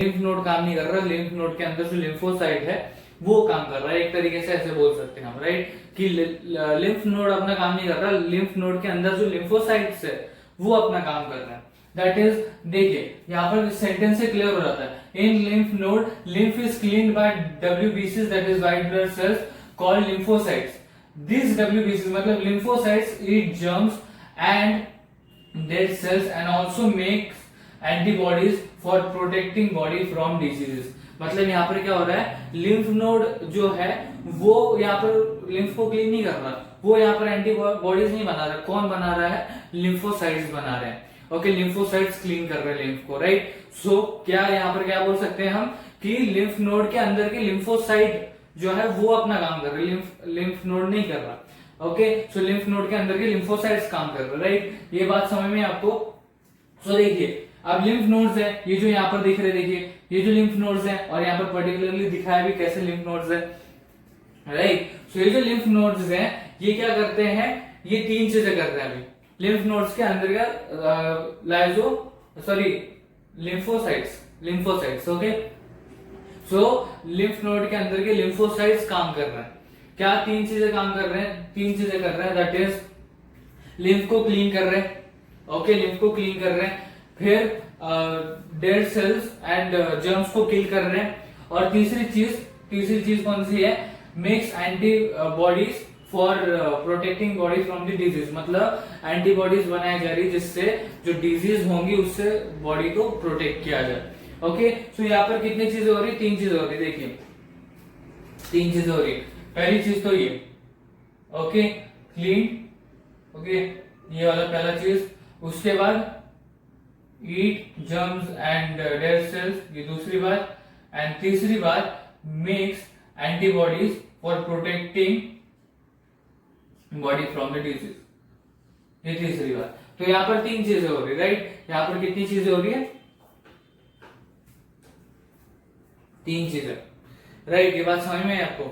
Lymph node काम नहीं कर रहा, लिम्फ नोड के अंदर जो लिम्फोसाइट है वो काम कर रहा है। एक तरीके से ऐसे बोल सकते हैं हम, राइट, कि लिम्फ नोड अपना काम नहीं कर रहा, लिम्फ नोड के अंदर जो लिम्फोसाइट्स है वो अपना काम कर रहा है। दैट इज, देखिए यहाँ पर सेंटेंस से क्लियर हो जाता है। In lymph node lymph is cleaned by WBCs, that is white blood cells called lymphocytes. This WBCs मतलब lymphocytes eat germs and dead cells and also makes antibodies for protecting body from diseases. मतलब यहाँ पर क्या हो रहा है, lymph node जो है वो यहाँ पर लिम्फ को क्लीन नहीं कर रहा, वो यहाँ पर एंटीबॉडीज नहीं बना रहा। कौन बना रहा है? लिम्फोसाइट्स बना रहे हैं। ओके, लिम्फोसाइट्स क्लीन कर रहे हैं लिम्फ को, राइट। सो क्या यहाँ पर क्या बोल सकते हैं हम कि लिम्फ नोड के अंदर के लिम्फोसाइट जो है वो अपना काम कर रहे हैं, लिम्फ नोड नहीं कर रहा। ओके, सो लिम्फ नोड के अंदर के लिम्फोसाइट्स काम कर रहे हैं, राइट। ये बात समझ में आपको? सो देखिए, अब लिम्फ नोड्स है, ये जो यहाँ पर दिख रहे, देखिए ये जो लिम्फ नोड्स है, और यहाँ पर पर्टिकुलरली दिखाया भी कैसे लिम्फ नोड्स है, राइट। सो ये जो लिम्फ नोड्स है ये क्या करते हैं, ये तीन चीजें कर रहे हैं अभी लिम्फ नोड्स के अंदर का लिम्फोसाइट्स। ओके, सो लिम्फ नोड के अंदर के लिम्फोसाइट्स काम कर रहे हैं। क्या तीन चीजें काम कर रहे हैं? तीन चीजें कर रहे हैं, दैट इज लिम्फ को क्लीन कर रहे हैं। ओके, लिम्फ को क्लीन कर रहे हैं, फिर डेड सेल्स एंड जर्म्स को किल कर रहे हैं, और तीसरी चीज कौन सी है? Makes antibodies for protecting body from the disease. मतलब एंटीबॉडीज बनाई जा रही है जिससे जो डिजीज होंगी उससे बॉडी को प्रोटेक्ट किया जाए। ओके, सो यहाँ पर कितनी चीजें हो रही? तीन चीजें हो रही, देखिए तीन चीजें हो रही। पहली चीज तो ये, ओके, क्लीन, ओके, ये वाला पहला चीज। उसके बाद ईट जर्म्स एंड डेड सेल्स, ये दूसरी बात। एंड तीसरी बात, makes antibodies for protecting body from the disease, ये तीसरी बात। तो यहाँ पर तीन चीजें हो रही, राइट। यहाँ पर कितनी चीजें हो रही है? तीन चीजें, राइट। ये बात समझ में है आपको?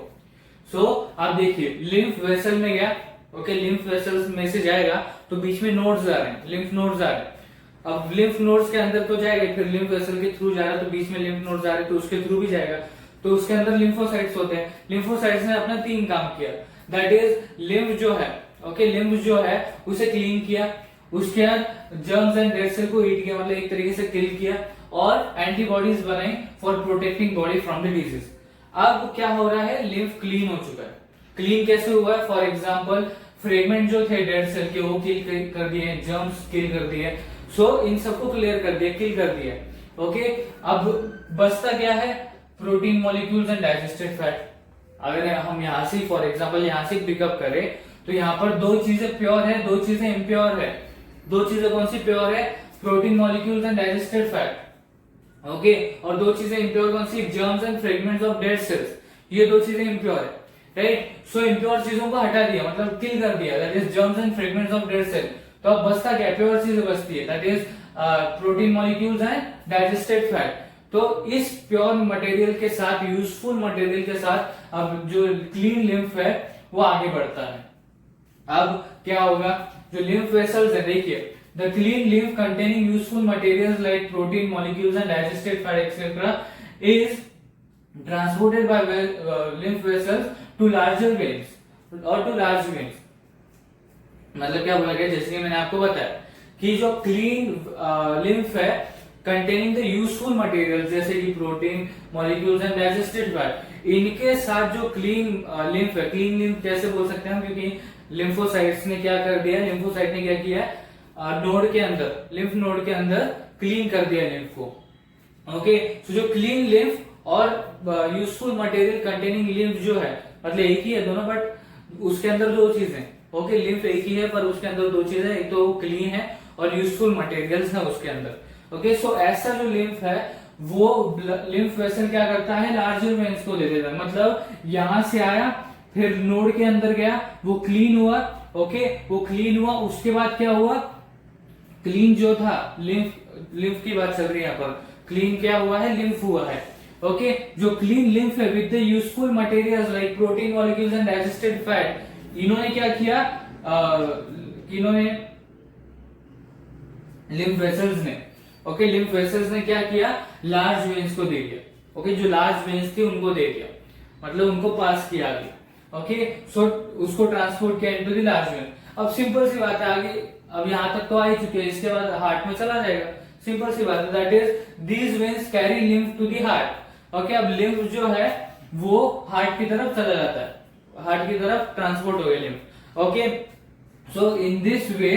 सो अब देखिए, लिम्फ वेसल में गया, ओके, लिम्फ वेसल्स में से जाएगा तो बीच में नोड्स आ रहे हैं, लिम्फ नोड्स आ रहे हैं। अब लिम्फ नोड्स के अंदर तो जाएगा, फिर लिम्फ वेसल के थ्रू जा रहा है तो बीच में लिम्फ नोड्स आ रहे हैं तो उसके थ्रू भी जाएगा, तो उसके अंदर लिम्फोसाइट्स होते हैं। लिम्फोसाइट्स ने अपना तीन काम किया, दैट इज लिम्फ जो है, ओके, लिम्फ जो है उसे क्लीन किया, उसके बाद जर्म्स एंड डेड सेल को ईट किया, मतलब एक तरीके से किल किया, और एंटीबॉडीज बनाई for protecting body from the disease. अब क्या हो रहा है? लिम्फ क्लीन हो चुका है। क्लीन कैसे हुआ है? फॉर एग्जाम्पल, फ्रेगमेंट जो थे डेड सेल के वो किल कर दिए, जर्म्स किल कर दिए, सो इन सबको क्लियर कर दिया, किल कर दिया। ओके, अब बचता क्या है? Protein molecules and digested fat. अगर हम यहाँ से फॉर एग्जाम्पल यहाँ से पिकअप करें तो यहाँ पर दो चीजें प्योर है, दो चीजें इम्प्योर है। दो चीजें कौन सी प्योर है? Protein molecules and digested fat, okay, और दो चीजें इम्प्योर कौन सी? Germs and fragments of dead cells, ये दो चीजें इम्प्योर है, राइट। सो इम्प्योर चीजों को हटा दिया, मतलब किल कर दिया, that is germs and fragments of dead cell. तो अब बचता क्या? प्योर चीजें बचती है, that is protein molecules and digested fat. तो इस प्योर मटेरियल के साथ, यूजफुल मटेरियल के साथ अब जो क्लीन लिम्फ है वो आगे बढ़ता है। अब क्या होगा? जो लिम्फ वेसल्स है, देखिए, the clean lymph containing useful materials like protein molecules and digested fat etcetera is transported by lymph vessels to larger veins और टू लार्ज वेन्स। मतलब क्या बोला गया? जैसे कि मैंने आपको बताया कि जो क्लीन लिम्फ है कंटेनिंग द यूजफुल मटेरियल जैसे कि protein molecules and digested fat, इनके साथ जो क्लीन लिम्फ है, क्लीन लिम्फ कैसे बोल सकते हैं हम? क्योंकि लिम्फोसाइट्स ने क्या कर दिया, लिम्फोसाइट ने क्या किया, नोड के अंदर, लिम्फ नोड के अंदर क्लीन कर दिया लिम्फ को। ओके, तो जो क्लीन लिम्फ और यूजफुल मटेरियल कंटेनिंग लिम्फ जो है, मतलब एक ही है दोनों, बट उसके अंदर दो चीजें, ओके, लिम्फ एक ही है पर उसके अंदर दो चीजें, एक तो क्लीन है और यूजफुल मटेरियल्स है उसके अंदर। ओके, सो ऐसा जो लिम्फ है वो लिम्फ वेसल क्या करता है? लार्जर वेन्स को दे देता है। मतलब यहां से आया, फिर नोड के अंदर गया, वो क्लीन हुआ, ओके, वो क्लीन हुआ, उसके बाद क्या हुआ? क्लीन जो था लिम्फ की बात चल रही है यहाँ पर, क्लीन क्या हुआ है? लिम्फ हुआ है। ओके, जो क्लीन लिम्फ है with the useful materials like protein molecules and digested fat, इन्होंने क्या किया? इन्होंने लिम्फ वेसल्स ने ओके, लिम्फ वेसल्स ने क्या किया, लार्ज वेन्स को दे दिया। ओके, जो लार्ज वेन्स थी उनको दे दिया, मतलब उनको पास किया आगे। ओके, सो उसको ट्रांसपोर्ट किया इनटू द लार्ज वेन। अब सिंपल सी बात है, आगे अब यहाँ तक तो आ ही चुके हैं, इसके बाद हार्ट में चला जाएगा, सिंपल सी बात है, that is these veins carry lymph to the heart. Okay, अब लिम्फ जो है वो हार्ट की तरफ चला जाता है, हार्ट की तरफ ट्रांसपोर्ट हो गया lymph. Okay, so in this way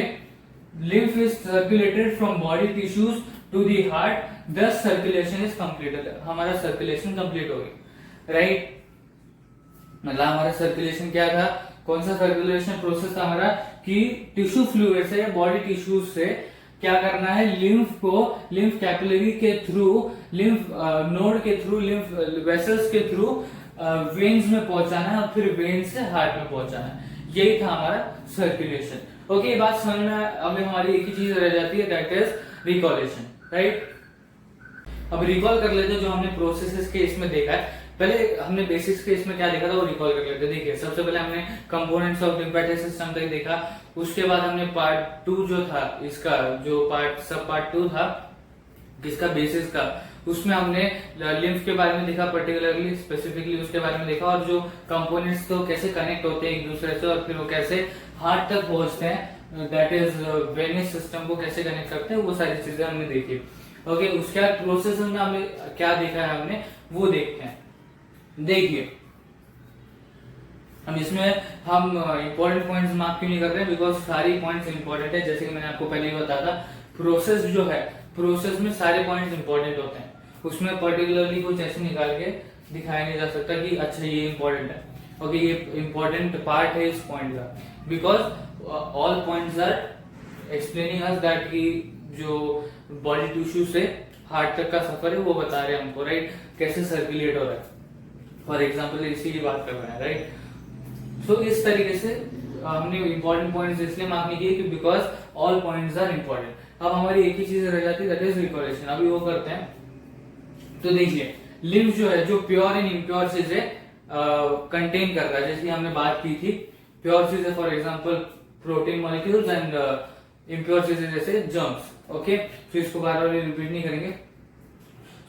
lymph is circulated from body tissues to the heart, thus circulation is completed। हमारा सर्कुलेशन कंप्लीट हो गई, राइट। मतलब हमारा सर्कुलेशन क्या था, कौन सा सर्कुलेशन प्रोसेस था हमारा, कि टिश्यू फ्लूइड से, बॉडी टिश्यूज से क्या करना है, लिम्फ को लिम्फ कैपिलरी के थ्रू, लिम्फ नोड के थ्रू, लिम्फ वेसल्स के थ्रू वेन्स में पहुंचाना है और फिर वेन से हार्ट में पहुंचाना है। यही था हमारा सर्कुलेशन। ओके, ये बात समझ में, अभी हमारी एक ही चीज रह जाती है, दैट इज रिकॉलेशन, राइट। अब रिकॉल कर लेते हैं जो हमने प्रोसेसेस के इसमें देखा है। पहले हमने बेसिक्स के इसमें क्या देखा था वो रिकॉल कर लेते हैं। देखिए, सबसे पहले हमने कंपोनेंट्स ऑफ लिम्फेटिक सिस्टम तक देखा, उसके बाद हमने पार्ट 2 जो था इसका, जो सब पार्ट 2 था इसका बेसिस का, उसमें हमने लिम्फ के बारे में देखा, पर्टिकुलरली स्पेसिफिकली उसके बारे में देखा, और जो कंपोनेंट्स तो कैसे कनेक्ट होते हैं एक दूसरे से और फिर वो कैसे हार्ट तक पहुंचते हैं, दैट इज वेनिस सिस्टम को कैसे कनेक्ट करते हैं, वो सारी चीजें हमने देखी। ओके, उसके बाद प्रोसेस में हमने क्या देखा है हमने वो देखते हैं। देखिए, हम इसमें हम इंपॉर्टेंट पॉइंट्स मार्क क्यों नहीं कर रहे हैं, बिकॉज सारी पॉइंट्स इंपॉर्टेंट है। जैसे कि मैंने आपको पहले ही बताया था, प्रोसेस जो है, प्रोसेस में सारे पॉइंट्स इंपॉर्टेंट होते हैं, उसमें पर्टिकुलरली कुछ ऐसे निकाल के दिखाया नहीं जा सकता कि अच्छा ये इंपॉर्टेंट है, ओके ये इंपॉर्टेंट पार्ट है इस पॉइंट का, because all points are explaining us that कि जो बॉडी टिश्यू से हार्ट तक का सफर है वो बता रहे हैं हमको, राइट, कैसे सर्कुलेट हो रहा है, फॉर एग्जाम्पल इसी की बात कर रहे हैं, राइट। सो इस तरीके से हमने इंपॉर्टेंट पॉइंट्स इसलिए मार्क नहीं किए कि because all points are important. अब हमारी एक ही चीज रह जाती है, दैट इज रिकॉलेशन। अभी वो करते हैं। तो देखिए, लिम्फ जो है, जो प्योर एंड इम्प्योर चीजें कंटेन कर रहा है, जैसे हमने बात की थी, प्योर चीजें for example protein molecules and impure चीजें जैसे जर्म्स। ओके, तो इसको बार बार रिपीट नहीं करेंगे।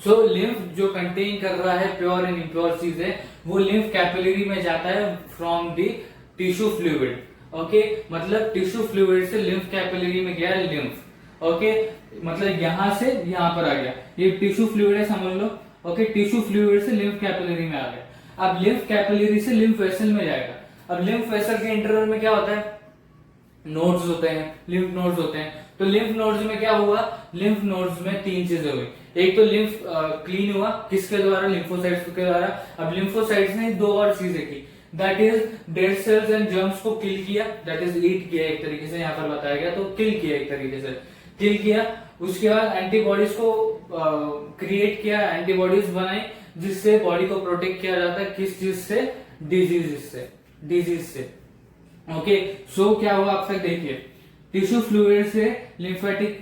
सो लिम्फ जो कंटेन कर रहा है प्योर एंड इम्प्योर चीजें, वो लिम्फ कैपिलरी में जाता है from the tissue fluid. Okay, मतलब टिश्यू फ्लूइड से लिम्फ कैपिलरी में गया लिम्फ। ओके, मतलब यहां से यहां पर आ गया, ये टिश्यू फ्लूइड है समझ लो। ओके, टिश्यू फ्लूइड से लिम्फ कैपिलरी में आ गया। अब लिम्फ कैपिलरी से लिम्फ वेसल में जाएगा। अब लिम्फ वेसल के इंटरवल में क्या होता है, नोड्स होते हैं, लिम्फ नोड्स होते हैं। तो लिम्फ नोड्स में क्या हुआ, लिम्फ नोड्स में तीन चीजें हुई। एक तो लिम्फ क्लीन हुआ, किसके द्वारा, लिम्फोसाइट्स के द्वारा। अब लिम्फोसाइट्स ने दो और चीजें की, that is dead cells and germs को किल किया, दैट इज ईट किया एक तरीके से, यहाँ पर बताया गया, तो किल किया एक तरीके से, किल किया। उसके बाद एंटीबॉडीज को क्रिएट किया, एंटीबॉडीज बनाई, जिससे बॉडी को प्रोटेक्ट किया जाता है, किस चीज से, डिजीज से। ओके, सो क्या हुआ आप तक देखिए, टिश्यू फ्लूइड से लिम्फेटिक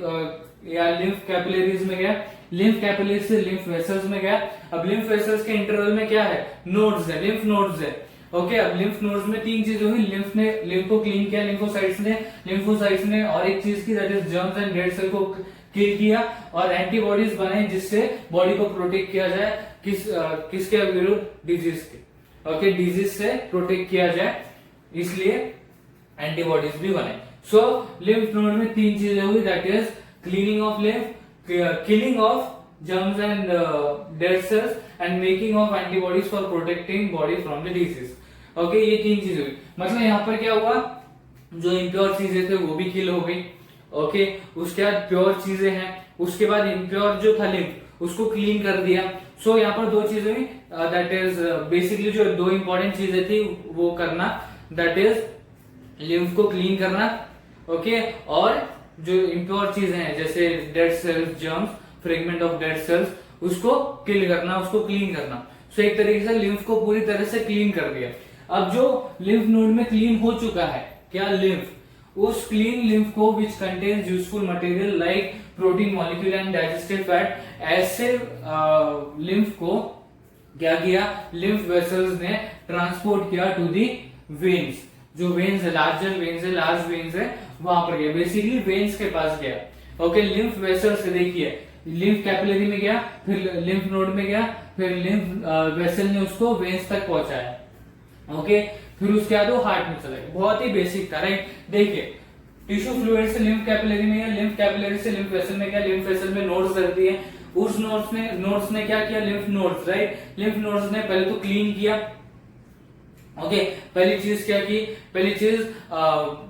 या लिम्फ कैपिलरीज में गया, लिम्फ कैपिलरीज से लिम्फ वेसल्स में गया। अब लिम्फ वेसल्स के इंटरवल में क्या है, नोड्स है, लिम्फ नोड्स है। ओके, अब लिम्फ नोड्स में तीन चीजें हुई, लिम्फ को क्लीन किया लिम्फोसाइट्स ने और एक चीज की, that is germs and dead cell को किल किया, और एंटीबॉडीज बनाई जिससे बॉडी को प्रोटेक्ट किया जाए, किसके विरुद्ध, डिजीज के। ओके, डिजीज से प्रोटेक्ट किया जाए, इसलिए एंटीबॉडीज भी बने। सो लिम्फ नोड में तीन चीजें हुई, that is cleaning of lymph, killing of germs and dead cells and making of antibodies for protecting body from the disease। Okay, ये तीन चीजें हुई। मतलब यहाँ पर क्या हुआ, जो इम्प्योर चीजें थे वो भी किल हो गई। ओके, उसके बाद प्योर चीजें हैं, उसके बाद इम्प्योर जो था लिम्फ उसको क्लीन कर दिया। सो यहाँ पर दो चीजें हुई, दैट इज बेसिकली जो दो इंपॉर्टेंट चीजें थी वो करना, दैट इज लिम्फ को क्लीन करना। ओके, और जो इम्प्योर चीजें हैं जैसे dead cells, germs, fragment of dead sales, उसको किल करना, उसको क्लीन करना। सो एक तरीके से लिम्फ को पूरी तरह से क्लीन कर दिया। अब जो लिम्फ नोड में क्लीन हो चुका है, क्या लिम्फ, उस क्लीन लिम्फ को which contains useful material like protein molecule and digestive fat, ऐसे लिम्फ को क्या किया, लिम्फ वेसल्स ने ट्रांसपोर्ट किया टू दी वेन्स। जो वेन्स है, लार्ज वेन्स है, वहां पर गया, बेसिकली वेन्स के पास गया। ओके, लिम्फ वेसल से देखिए लिम्फ कैपिलरी में गया, फिर लिम्फ नोड में गया, फिर लिम्फ वेसल ने उसको वेन्स तक पहुंचाया, ओके, फिर उसके बाद वो हार्ट में चला गया। बहुत ही बेसिक था, राइट। देखिए टिश्यू फ्लूइड से लिम्फ कैपिलरी में गया, लिम्फ कैपिलरी से लिम्फ वेसल में गया, लिम्फ वेसल में नोड्स कर दिए, उस नोड्स ने क्या किया, lymph nodes, right, lymph nodes ने पहले तो क्लीन किया, ओके, पहली चीज क्या की, पहली चीज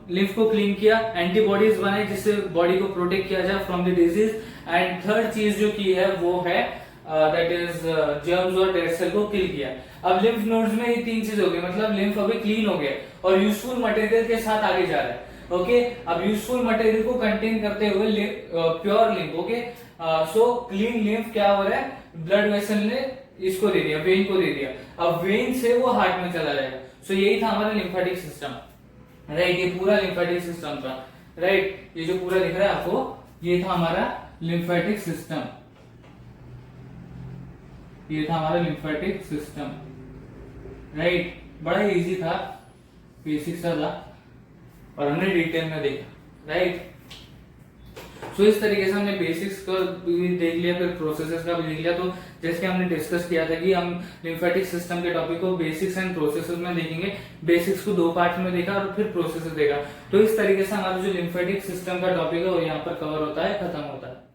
लिम्फ को क्लीन किया, एंटीबॉडीज बनाई जिससे बॉडी को प्रोटेक्ट किया जाए from the disease, and third चीज जो की है वो है दैट इज जर्म्स और डेड सेल को किल किया। अब लिम्फ नोड्स में ये तीन चीज हो गई, मतलब लिम्फ अभी क्लीन हो गया और यूजफुल मटेरियल के साथ आगे जा रहा है, ओके। अब यूजफुल मटेरियल को कंटेन करते हुए pure lymph, okay, so clean lymph क्या हो रहा है, ब्लड वेसल ने इसको दे दिया, वेन को दे दिया, अब वेन से वो हार्ट में चला जाएगा। सो यही था हमारा लिम्फेटिक सिस्टम, राइट, ये पूरा लिम्फेटिक सिस्टम था, राइट, ये जो पूरा दिख रहा है आपको ये था हमारा लिम्फेटिक सिस्टम, ये था हमारा लिम्फेटिक सिस्टम, राइट। बड़ा इजी था, बेसिक सा था और हमने डिटेल में देखा, राइट। सो इस तरीके से हमने बेसिक्स का भी देख लिया, फिर प्रोसेसेस का भी देख लिया। तो जैसे हमने डिस्कस किया था कि हम लिम्फेटिक सिस्टम के टॉपिक को बेसिक्स एंड प्रोसेसेस में देखेंगे, बेसिक्स को 2 पार्ट में देखा और फिर प्रोसेसेस देखा। तो इस तरीके से हमारा जो लिम्फेटिक सिस्टम का टॉपिक है वो यहाँ पर कवर होता है, खत्म होता है।